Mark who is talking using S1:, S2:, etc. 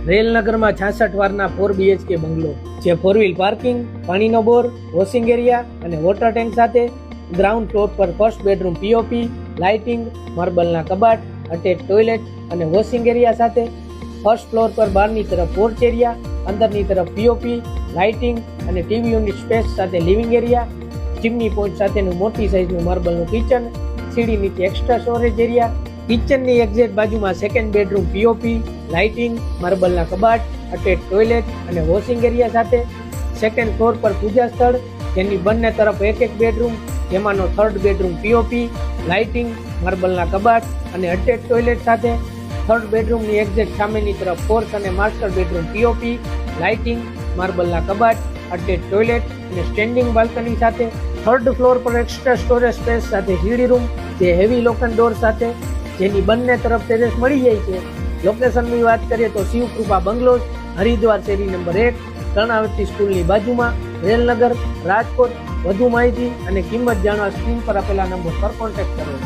S1: રેલનગરમાં 66 વારના 4 BHK બંગલો, જે 4 wheel parking, પાણીનો બોર, washing area અને વોટર ટેન્ક સાથે. ગ્રાઉન્ડ ફ્લોર પર ફર્સ્ટ બેડરૂમ POP, લાઇટિંગ, માર્બલના કબાટ, અટેચ ટોયલેટ અને વોશિંગ એરિયા સાથે. ફર્સ્ટ ફ્લોર પર બહારની તરફ પોર્ચ એરિયા, અંદરની તરફ POP, લાઇટિંગ અને ટીવી યુનિટ સ્પેસ સાથે લિવિંગ એરિયા. ચીમની પોઈન્ટ સાથેનું મોટી સાઇઝનું માર્બલનું કિચન, સીડી નીચે એક્સ્ટ્રા સ્ટોરેજ એરિયા. કિચનની એક્ઝેક્ટ બાજુમાં સેકન્ડ બેડરૂમ POP, લાઇટિંગ, માર્બલના કબાટ, અટેચ ટોયલેટ અને વોશિંગ એરિયા સાથે. સેકન્ડ ફ્લોર પર પૂજા સ્થળ, જેની બંને તરફ એક બેડરૂમ, જેમાંનો થર્ડ બેડરૂમ POP, લાઇટિંગ, માર્બલના કબાટ અને અટેચ ટોયલેટ સાથે. થર્ડ બેડરૂમની એક્ઝેક્ટ સામેની તરફ ફોર્થ અને માસ્ટર બેડરૂમ POP, લાઇટિંગ, માર્બલના કબાટ, અટેચ ટોયલેટ અને સ્ટેન્ડિંગ બાલ્કની સાથે. થર્ડ ફ્લોર પર એક્સ્ટ્રા સ્ટોરેજ સ્પેસ સાથે સીડી રૂમ, જે હેવી લોકન ડોર સાથે, જેની બંને તરફ ટેરેસ મળી જાય છે. લોકેશનની વાત કરીએ તો શિવકૃપા બંગલોઝ, હરિદ્વાર શેરી નંબર 1, કર્ણાવતી સ્કૂલની બાજુમાં, રેલનગર, રાજકોટ. વધુ માહિતી અને કિંમત જાણવા સ્ક્રીન પર આપેલા નંબર પર કોન્ટેક્ટ કરો.